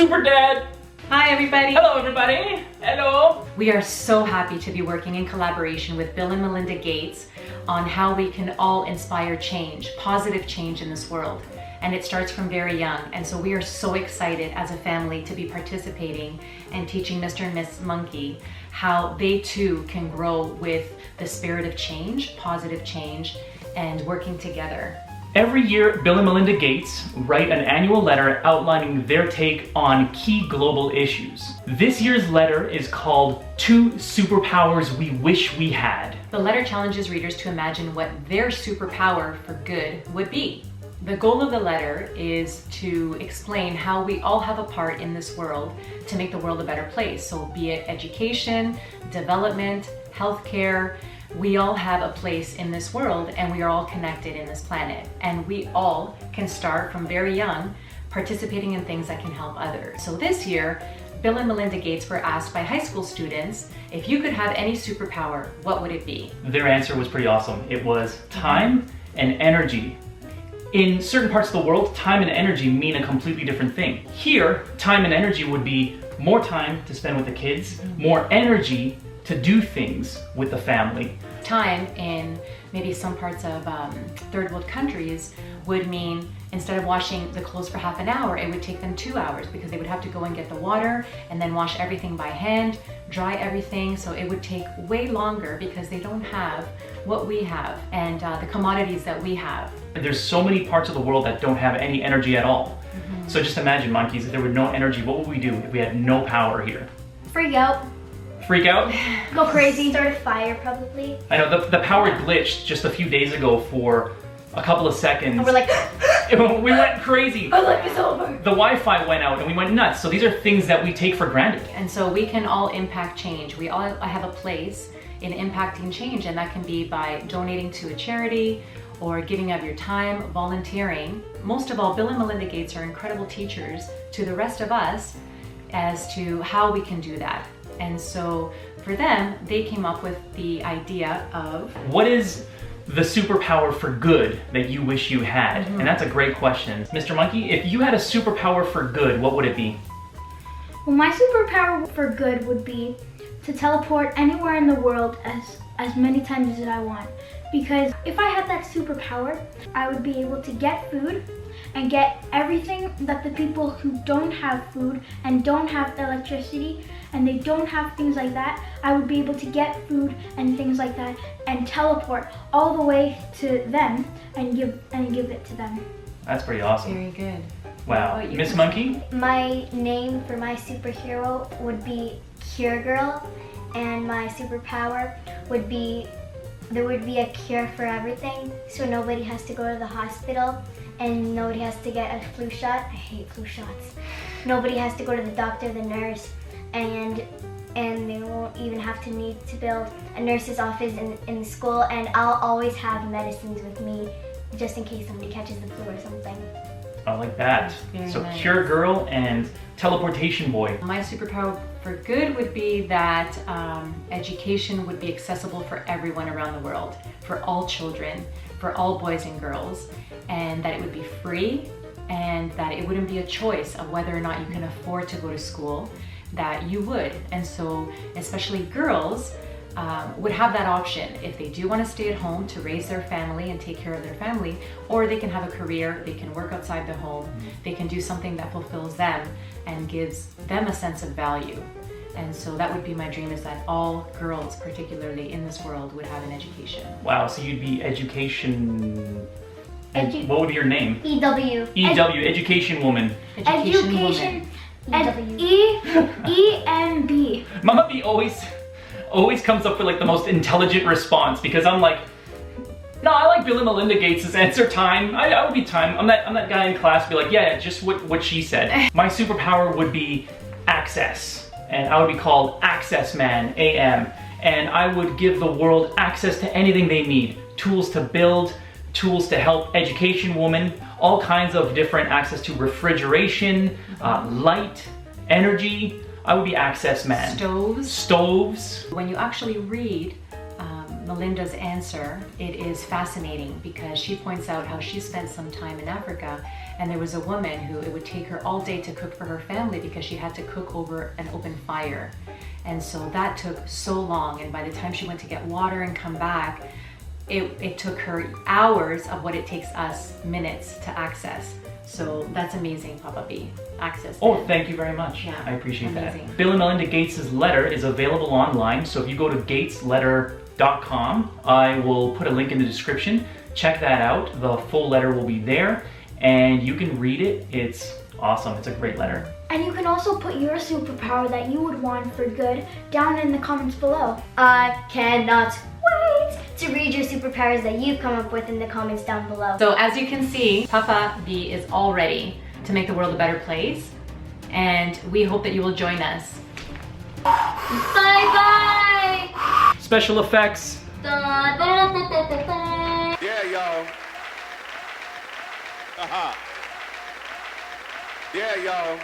Super Dad. Hi everybody. Hello everybody. Hello. We are so happy to be working in collaboration with Bill and Melinda Gates on how we can all inspire change, positive change in this world. And it starts from very young. And so we are so excited as a family to be participating and teaching Mr. and Miss Monkey how they too can grow with the spirit of change, positive change, and working together. Every year, Bill and Melinda Gates write an annual letter outlining their take on key global issues. This year's letter is called 2 Superpowers We Wish We Had. The letter challenges readers to imagine what their superpower for good would be. The goal of the letter is to explain how we all have a part in this world to make the world a better place. So be it education, development, healthcare, we all have a place in this world and we are all connected in this planet. And we all can start from very young participating in things that can help others. So this year, Bill and Melinda Gates were asked by high school students, if you could have any superpower, what would it be? Their answer was pretty awesome. It was time and energy. In certain parts of the world, time and energy mean a completely different thing. Here, time and energy would be more time to spend with the kids, more energy to do things with the family. Time in maybe some parts of third world countries would mean instead of washing the clothes for half an hour, it would take them 2 hours because they would have to go and get the water and then wash everything by hand, dry everything. So it would take way longer because they don't have what we have and the commodities that we have. There's so many parts of the world that don't have any energy at all. So just imagine, monkeys, if there were no energy, what would we do if we had no power here? Freak out. Freak out? Go crazy. Start a fire, probably. I know, the power glitched just a few days ago for a couple of seconds. And we're like, we went crazy. my life is over. The Wi-Fi went out and we went nuts. So these are things that we take for granted. And so we can all impact change. We all have a place in impacting change, and that can be by donating to a charity or giving of your time, volunteering. Most of all, Bill and Melinda Gates are incredible teachers to the rest of us as to how we can do that. And so for them, they came up with the idea of, what is the superpower for good that you wish you had? And that's a great question. Mr. Monkey, if you had a superpower for good, what would it be? Well, my superpower for good would be to teleport anywhere in the world as many times as I want. Because if I had that superpower, I would be able to get food and get everything that the people who don't have food and don't have electricity and they don't have things like that, I would be able to get food and things like that and teleport all the way to them and give it to them. That's pretty awesome. very good. Wow. Miss Monkey? My name for my superhero would be Cure Girl, and my superpower would be there would be a cure for everything, so nobody has to go to the hospital and nobody has to get a flu shot. I hate flu shots. Nobody has to go to the doctor, the nurse, and they won't even have to need to build a nurse's office in the school, and I'll always have medicines with me just in case somebody catches the flu or something. I like that. Very So nice. Cure Girl and Teleportation Boy. My superpower for good would be that education would be accessible for everyone around the world, for all children, for all boys and girls, and that it would be free and that it wouldn't be a choice of whether or not you can afford to go to school, that you would. And so especially girls would have that option if they do want to stay at home to raise their family and take care of their family, or they can have a career, they can work outside the home, they can do something that fulfills them and gives them a sense of value. And so that would be my dream, is that all girls, particularly in this world, would have an education. Wow, so you'd be education... what would be your name? EW. EW, Education Woman. Education. EW. ENB. Mama B always comes up with like the most intelligent response, because I'm like, no, I like Bill and Melinda Gates' answer, time. I would be time. I'm that guy in class, be like, yeah, just what she said. My superpower would be access, and I would be called Access Man, AM, and I would give the world access to anything they need. Tools to build, tools to help Education Woman, all kinds of different access to refrigeration, light, energy. I would be Access Man. Stoves. When you actually read Melinda's answer, it is fascinating because she points out how she spent some time in Africa And there was a woman who it would take her all day to cook for her family because she had to cook over an open fire. And so that took so long. And by the time she went to get water and come back, it took her hours of what it takes us minutes to access. So that's amazing, Papa B. Access. Oh, that. thank you very much. Yeah, I appreciate amazing. that. Bill and Melinda Gates' letter is available online. So if you go to gatesletter.com, I will put a link in the description. Check that out. The full letter will be there and you can read it. It's awesome. It's a great letter. And you can also put your superpower that you would want for good down in the comments below. I cannot wait to read your superpowers that you've come up with in the comments down below. So as you can see, Papa B is all ready to make the world a better place. And we hope that you will join us. Bye-bye! Special effects. Yeah, y'all. Yeah, y'all.